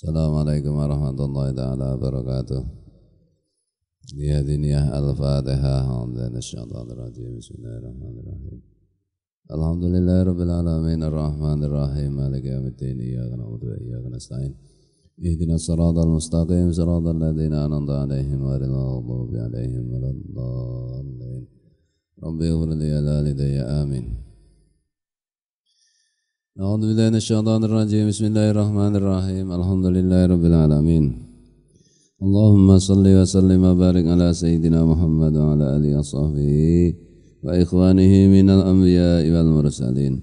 Assalamualaikum warahmatullahi ta'ala wabarakatuh. Bihadiniyah al-Fatihah. Bismillahirrahmanirrahim. Alhamdulillahi rabbil alamin ar-rahmanirrahim maliki yaumiddin iyyaka na'budu wa iyyaka nasta'in ihdinas siratal mustaqim siratal ladzina an'amta 'alaihim ghairil maghdubi 'alaihim waladdallin. Rabbi ighfir li wa li walidayya amin. A'udzu billahi minasyaitonir rajim. Bismillahirrahmanirrahim. Alhamdulillahi rabbil alamin. Allahumma shalli wa sallim wa barik ala sayyidina Muhammad wa ala alihi wa sahbihi wa ikhwanihi minal anbiya'i wal mursalin.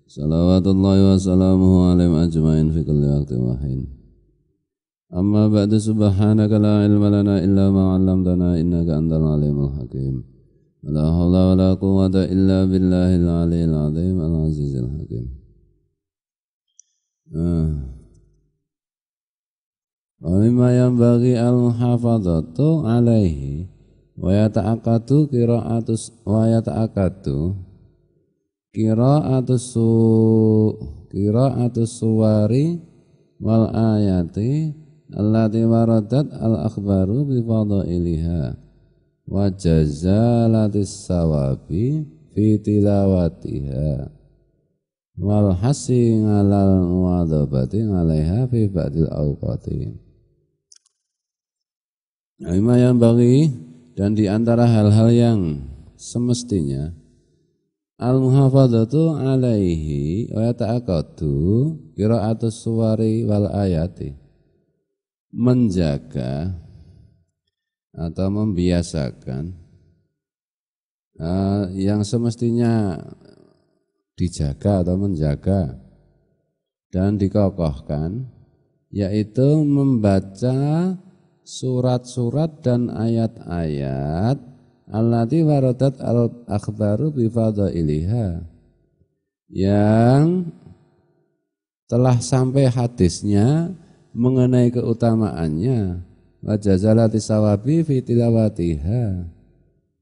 Salawatullahi wa salamuhu alaihim ajma'in fi kulli waqtin wa hin. Amma ba'du, subhanaka la ilma lana illa ma 'allamtana innaka antal alimul hakim. La haula wa la quwwata illa billahil aliyyil azim al-azizil hakim. Wa mimma yanbaghi al-muhafadzatu alaihi wa yata'aqqadu qira'atus suwari wal ayati allati waradat al-akhbaru bi fadailiha wa jazalatis sawabi fi tilawatiha wal hasi ngalal muadzabati ngalaiha fi ba'dil awqati. Lima yang bagi, dan di antara hal-hal yang semestinya al-muhafadzatu alaihi wa yata'aqqadu qira'atus suwari wal ayati, menjaga atau membiasakan yang semestinya dijaga atau menjaga dan dikokohkan, yaitu membaca surat-surat dan ayat-ayat allati waradat al-akhbaru bi fadailiha, yang telah sampai hadisnya mengenai keutamaannya, wa jazalati sawabi fi tilawatiha,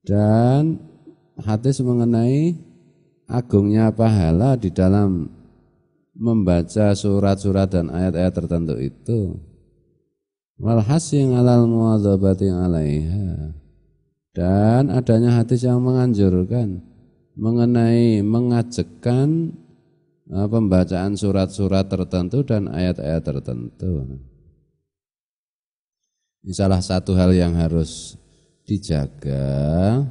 dan hadis mengenai agungnya pahala di dalam membaca surat-surat dan ayat-ayat tertentu itu. Wal hasin 'alal muwadzabati 'alaiha, dan adanya hadis yang menganjurkan mengenai mengajakkan pembacaan surat-surat tertentu dan ayat-ayat tertentu. Ini salah satu hal yang harus dijaga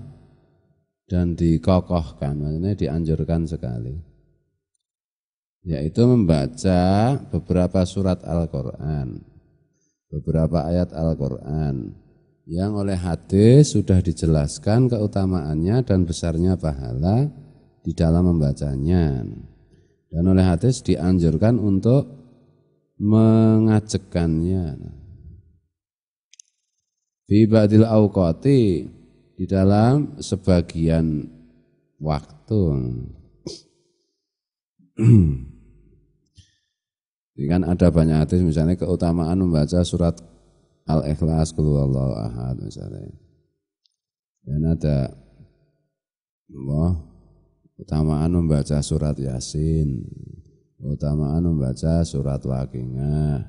dan dikokohkan, maksudnya dianjurkan sekali, yaitu membaca beberapa surat Al-Quran, beberapa ayat Al-Quran yang oleh hadis sudah dijelaskan keutamaannya dan besarnya pahala di dalam membacanya, dan oleh hadis dianjurkan untuk mengajakkannya fi ba'dil awqati, di dalam sebagian waktu. Ini kan ada banyak hadis, misalnya keutamaan membaca surat Al-Ikhlas, Qul huwallahu ahad misalnya. Dan ada keutamaan membaca surat Yasin, keutamaan membaca surat Waqiah,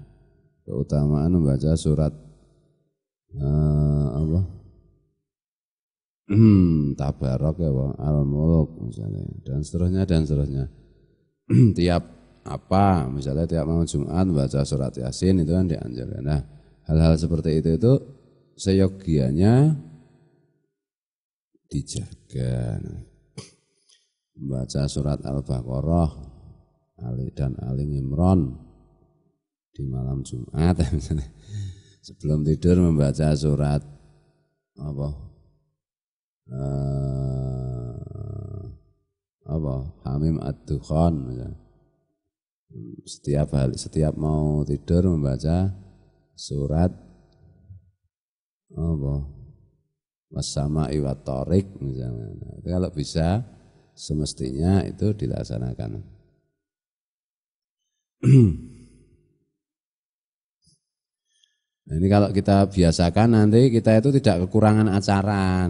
keutamaan membaca surat Tabarok ya, Al-Mulk misalnya, dan seterusnya. Tiap misalnya tiap malam Jumat baca surat Yasin, itu kan dianjurkan. Nah, hal-hal seperti itu seyogianya dijaga. Membaca surat Al-Baqarah dan Ali Imran di malam Jumat misalnya. Sebelum tidur membaca surat Hamim Ad-Dukhan misalnya. Setiap mau tidur membaca surat Was-Sama'i wat-Thariq misalnya. Nah, itu kalau bisa semestinya itu dilaksanakan. Nah, ini kalau kita biasakan, nanti kita itu tidak kekurangan acara.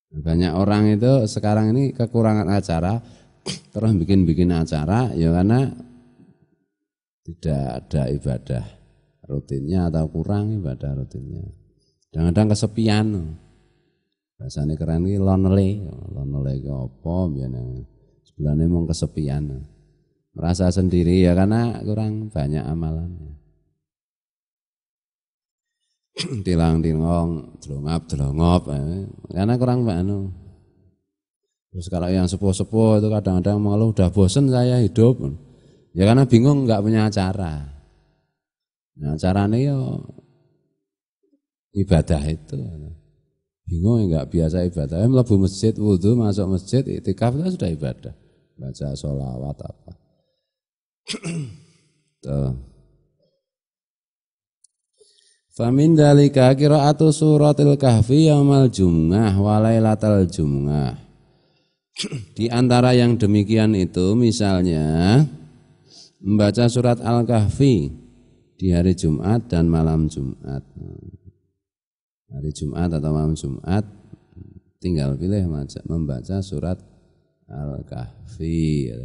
Banyak orang itu sekarang ini kekurangan acara, terus bikin acara ya karena tidak ada ibadah rutinnya atau kurang ibadah rutinnya. Kadang-kadang kesepian. Bahasane keren iki lonely ki apa biyen sebenarnya mung kesepian. Merasa sendiri ya karena kurang banyak amalannya. Tilang-tilong, delongap, karena kurang Terus kalau yang sepuh-sepuh itu kadang-kadang mengeluh udah bosen saya hidup. Ya karena bingung nggak punya acara. Nah caranya ya ibadah itu. Bingung nggak biasa ibadah. Mlebu masjid, wudu, masuk masjid, iktikaf itu sudah ibadah. Baca sholawat apa. Tuh. Famin dalika qiraatu suratil kahfi yaumal jum'ah wa lailatal jum'ah. Di antara yang demikian itu misalnya membaca surat Al-Kahfi di hari Jumat dan malam Jumat. Hari Jumat atau malam Jumat tinggal pilih membaca surat Al-Kahfi.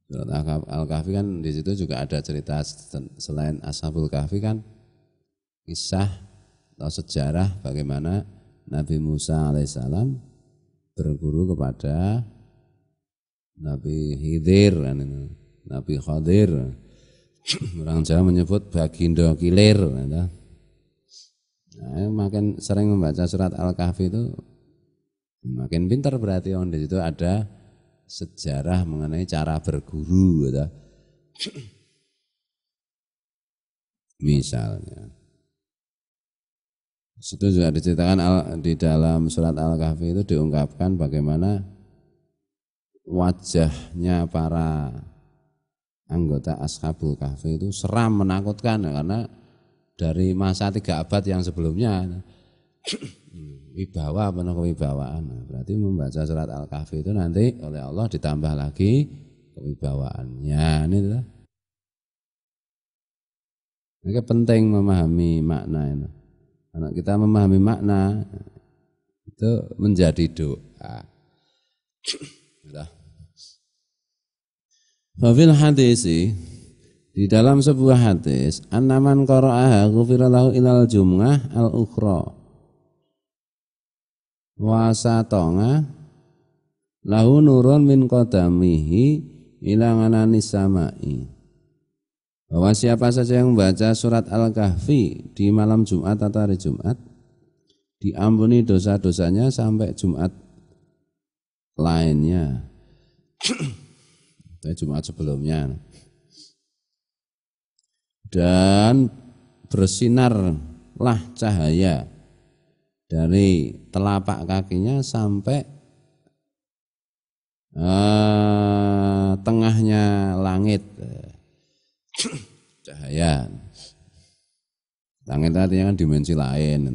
Surat Al-Kahfi kan di situ juga ada cerita selain Ashabul Kahfi kan kisah atau sejarah bagaimana Nabi Musa alaihissalam berguru kepada Nabi Khidir, Nabi Khadir. Orang Jawa menyebut Bagindo Kilir. Nah, makin sering membaca surat Al-Kahfi itu makin pintar berarti di situ ada sejarah mengenai cara berguru gitu. Misalnya situ juga diceritakan di dalam surat Al-Kahfi itu diungkapkan bagaimana wajahnya para anggota Ashabul Kahfi itu seram menakutkan karena dari masa 3 abad yang sebelumnya wibawa penuh kewibawaan. Berarti membaca surat Al-Kahfi itu nanti oleh Allah ditambah lagi kewibawaannya. Ini penting memahami makna itu. Karena kita memahami makna itu menjadi doa. Fafil hadisi di dalam sebuah hadis annaman qara'aha ghufira lahu ilal jum'ah al-ukhra wasatonga lahu nurun min qadamihi ila ngananis samai. Bahwa siapa saja yang membaca surat Al-Kahfi di malam Jumat atau hari Jumat diampuni dosa-dosanya sampai Jumat lainnya. Jumat sebelumnya. Dan bersinarlah cahaya dari telapak kakinya sampai tengahnya langit. Cahaya. Langit artinya kan dimensi lain.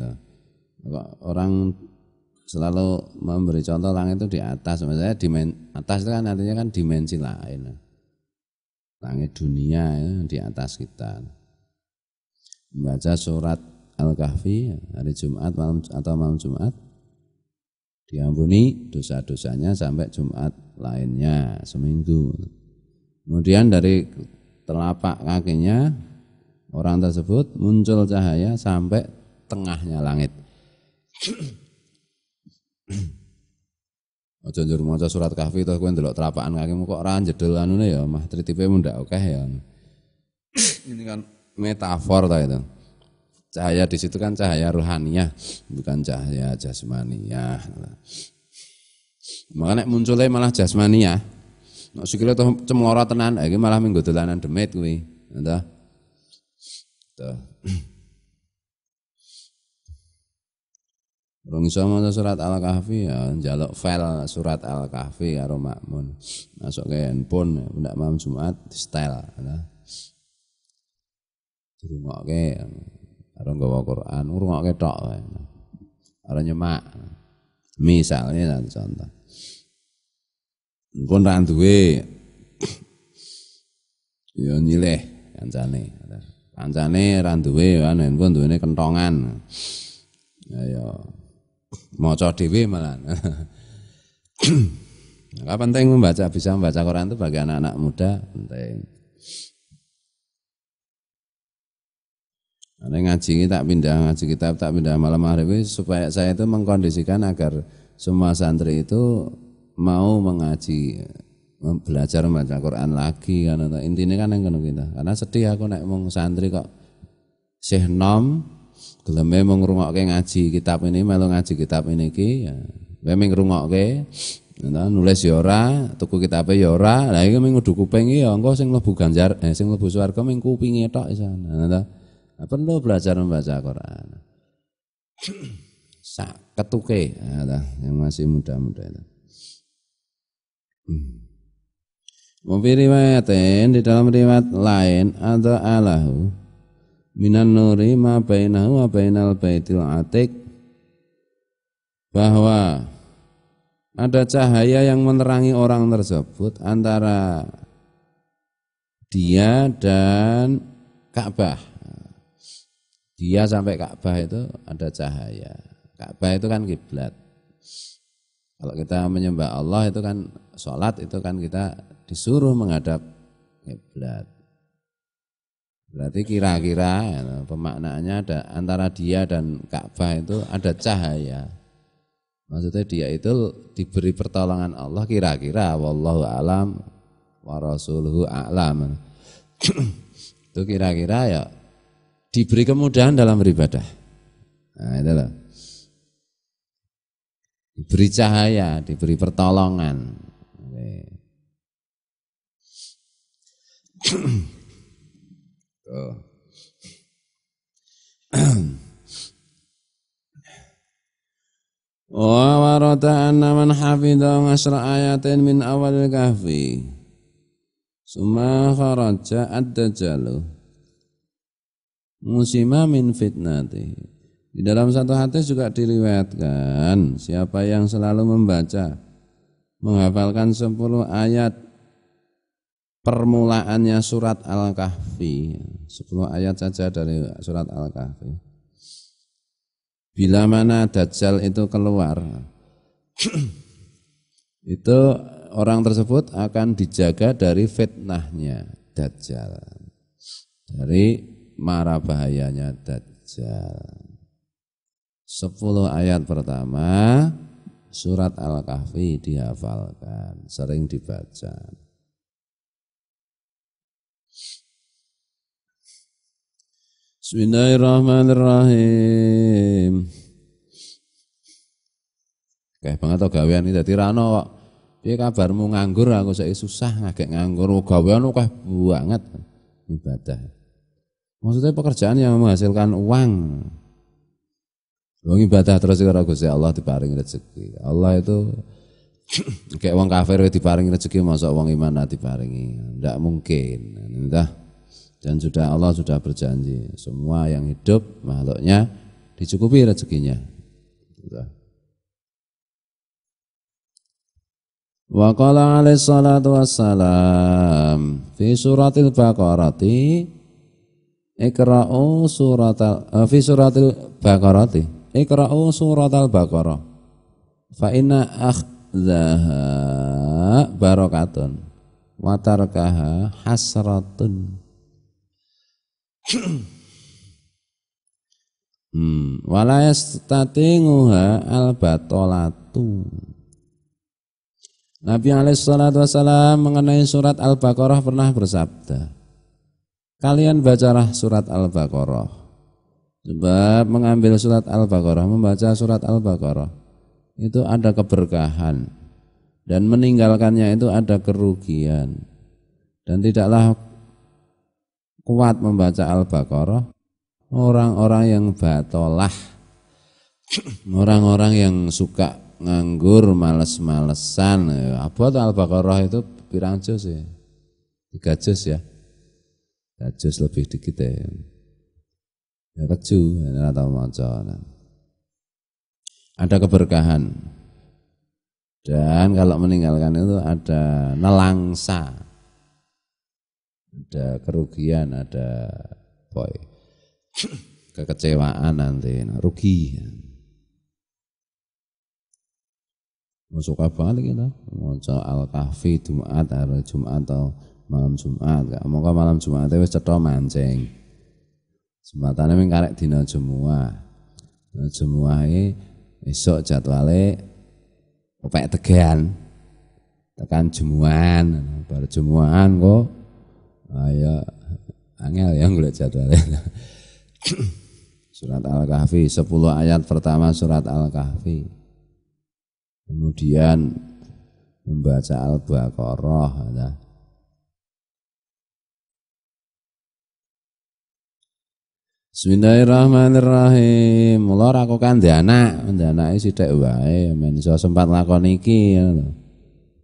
Orang selalu memberi contoh langit itu di atas. Maksudnya atas itu kan artinya kan dimensi lain. Langit dunia ya, di atas kita. Membaca surat Al-Kahfi hari Jumat atau malam Jumat diampuni dosa-dosanya sampai Jumat lainnya seminggu. Kemudian dari telapak kakinya orang tersebut muncul cahaya sampai tengahnya langit. Aja njur maca surat Kahfi terus kowe ndelok telapakan kakimu kok ora jedul anune ya mah tritipemu ndak akeh ya. Ini kan metafor ta itu. Cahaya di situ kan cahaya rohaniyah, bukan cahaya jasmaniyah. Makanya munculnya malah jasmaniyah. Nek sikile tuh cemloro tenan, iki malah minggu dolanan demit kuwi. Entah. Tuh. Rong iso maca surat Al-Kahfi ya njaluk file surat Al-Kahfi karo makmun. Masuk ke handphone ndak malam Jumat di style. Dirungokke karo nggawa Quran, ngrungokke tok wae. Ora nyemak. Misalnya contoh. Engko ra duwe ya nyilih kancane. Kancane ra duwe handphone duwene kentongan. Ya maca dhewe malah. Maka penting bisa membaca Quran itu bagi anak-anak muda penting. Karena ngaji ini tak pindah, ngaji kitab tak pindah malam hari ini supaya saya itu mengkondisikan agar semua santri itu mau mengaji, belajar membaca Quran lagi kan. Intinya kan yang kena kita. Karena sedih aku nek mung santri kok sih nom geleme mung ngrungokke ngaji kitab ini, melu ngaji kitab ini ki ya. Kowe mung ngrungokke nulis ya ora, tuku kitabe ya ora. Lah iki mung ngudu kuping ya engko sing mlebu ganjar, sing mlebu swarga mung kupinge tok isan. Nah, perlu belajar membaca Quran. Sak ketuke yang masih muda-muda itu. Wafi riwayatin di dalam riwayat lain ada alahu minan nuri ma bainahu wa bainal baitil atiq, bahwa ada cahaya yang menerangi orang tersebut antara dia dan Ka'bah. Dia sampai Ka'bah itu ada cahaya. Ka'bah itu kan kiblat. Kalau kita menyembah Allah itu kan sholat, itu kan kita disuruh menghadap kiblat. Berarti kira-kira ya, pemaknaannya ada antara dia dan Ka'bah itu ada cahaya. Maksudnya dia itu diberi pertolongan Allah kira-kira wallahu a'lam wa rasuluhu a'lam. Itu kira-kira ya diberi kemudahan dalam beribadah. Nah, itu loh. Diberi cahaya, diberi pertolongan. Wa warata anna man hafidha 10 ayatin min awalil kahfi summa kharaja ad-dajjalu musima min fitnati. Di dalam satu hadis juga diriwayatkan, siapa yang selalu membaca, menghafalkan 10 ayat permulaannya surat Al-Kahfi, 10 ayat saja dari surat Al-Kahfi, bila mana Dajjal itu keluar, itu orang tersebut akan dijaga dari fitnahnya Dajjal, dari mara bahayanya Dajjal. 10 ayat pertama surat Al-Kahfi dihafalkan, sering dibaca. Bismillahirrahmanirrahim. Kayak banget to gawean iki dadi rano kok. Piye kabarmu nganggur, aku saiki susah ngagek nganggur, gawean akeh banget ibadah. Maksudnya pekerjaan yang menghasilkan uang. Wong ibadah terus karo Gusti Allah diparingi rezeki. Allah itu kayak wong kafir diparingi rezeki, masa wong iman diparingi? Enggak mungkin. Entah. Dan Allah sudah berjanji semua yang hidup makhluknya dicukupi rezekinya. Wa qala alaihi salatu wassalam fi suratil baqarati iqra'u fi suratil baqarati iqra'u suratal baqarah fa inna akhzaha barakatun wa tarkaha hasratun. Wala yastatinguha al-batolatu. Nabi SAW mengenai surat Al-Baqarah pernah bersabda, kalian bacalah surat Al-Baqarah. Sebab mengambil surat Al-Baqarah, membaca surat Al-Baqarah itu ada keberkahan, dan meninggalkannya itu ada kerugian. Dan tidaklah kuat membaca Al-Baqarah orang-orang yang batolah, orang-orang yang suka nganggur, males-malesan. Apa tuh Al-Baqarah itu pirang juz ya? 3 juz ya? 3 juz lebih dikit ya. Ya keju, atau maca. Ada keberkahan. Dan kalau meninggalkan itu ada nelangsa, ada kerugian, ada kekecewaan nanti, rugi. Suka banget kita maca Al-Kahfi Jumat hari Jumat atau malam Jumat. Moga malam Jumat wis cetha mancing. Sematane ming karek dina Jumat. Nah, Jumat esuk jadwale opek tegan. Tekan Jumuan, baru Jumuan kok ayo angel yang golek jadwale. Surat Al-Kahfi 10 ayat pertama surat Al-Kahfi. Kemudian membaca Al-Baqarah ya. Bismillahirrahmanirrahim. Mula ra kok kandhe anak, anake sithik wae men iso sempat lakon iki ya.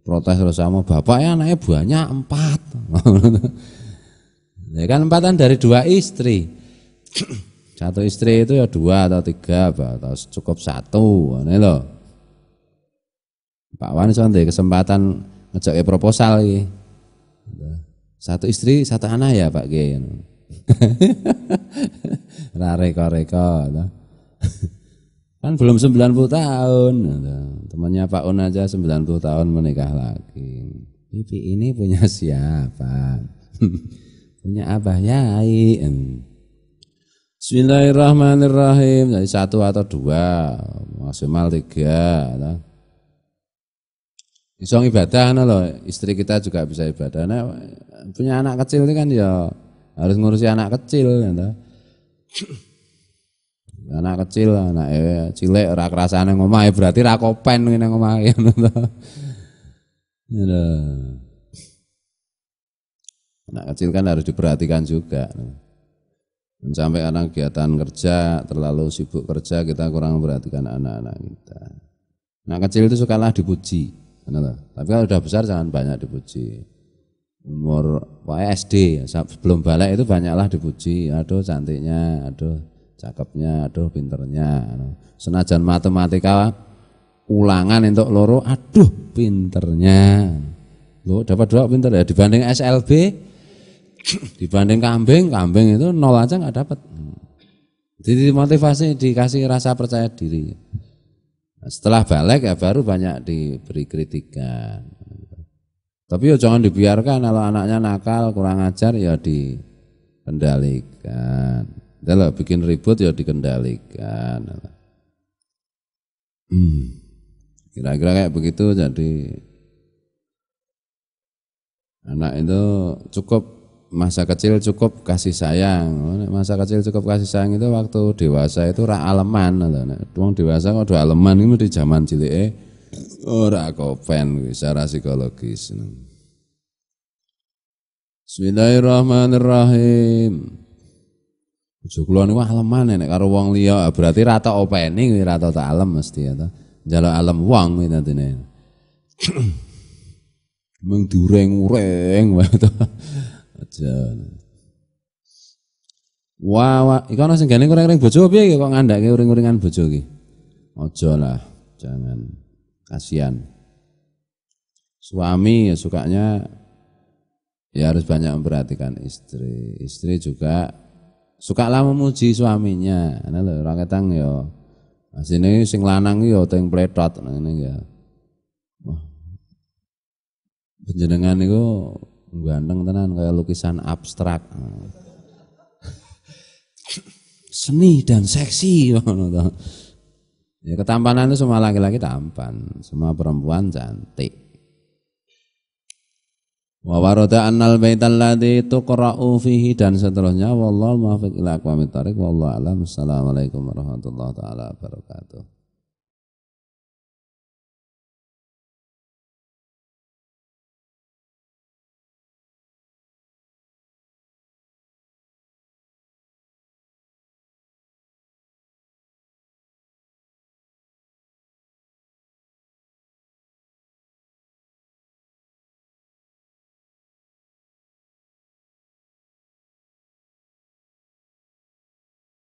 Protes terus sama bapak ya anaknya banyak 4. Ya kan 4 dari 2 istri. Satu istri itu ya 2 atau 3 atau cukup 1 ngene lho. Pak Wan iso ndek kesempatan ngejoke proposal iki. 1 istri 1 anak ya Pak Ki. Ra reka-reka kan belum 90 tahun. Temannya Pak Un aja 90 tahun menikah lagi. Pipi ini punya siapa? Punya Abah Yai. Bismillahirrahmanirrahim. Jadi 1 atau 2, maksimal 3. Bisa ibadah loh, istri kita juga bisa ibadah. Nah, punya anak kecil itu kan ya harus ngurusi anak kecil ya. Anak kecil, anak cilik ora kerasane ngomahe berarti ra kopen ngene ngomahe ngono to. Anak kecil kan harus diperhatikan juga. Sampai anak kegiatan kerja terlalu sibuk kerja kita kurang memperhatikan anak-anak kita. Anak kecil itu sukalah dipuji, tapi kalau sudah besar jangan banyak dipuji. Umur SD sebelum balik itu banyaklah dipuji, aduh cantiknya, aduh cakepnya, aduh pinternya. Senajan matematika ulangan untuk loro, aduh pinternya. Loh dapat 2 pinter ya dibanding SLB, dibanding kambing itu 0 aja nggak dapat. Jadi motivasi dikasih rasa percaya diri. Setelah balik ya baru banyak diberi kritikan. Tapi ya jangan dibiarkan kalau anaknya nakal, kurang ajar ya dikendalikan. Kalau bikin ribut ya dikendalikan. Kira-kira kayak begitu. Jadi anak itu cukup masa kecil cukup kasih sayang. Masa kecil cukup kasih sayang itu waktu dewasa itu ra aleman. Wong dewasa kok do aleman itu di zaman cilike ora kopen secara psikologis. Bismillahirrahmanirrahim. Joglo niku aleman nek karo wong liya berarti ra tok openi kuwi ra tok alem mesti ya to. Njaluk alem wong kuwi tandine. Mung dureng-ureng wae to. Aja. Wah, iki ana sing gane ureng-ureng bojo piye kok ngandake uring-uringan bojo iki? Aja lah, jangan. Kasihan. Suami ya sukanya ya harus banyak memperhatikan istri. Istri juga sukalah memuji suaminya. Ana lho ora ketang ya. Asine sing lanang ya teng pletot ngene ya. Wah. Panjenengan niku ganteng tenan kayak lukisan abstrak. Seni dan seksi ngono to. Ya ketampanan itu semua laki-laki tampan, semua perempuan cantik. Wa warada annal baital ladzi tuqra'u fihi dan seterusnya wallahu muwaffiq ila aqwamit thariq wallahu a'lam. Assalamualaikum warahmatullahi taala wabarakatuh.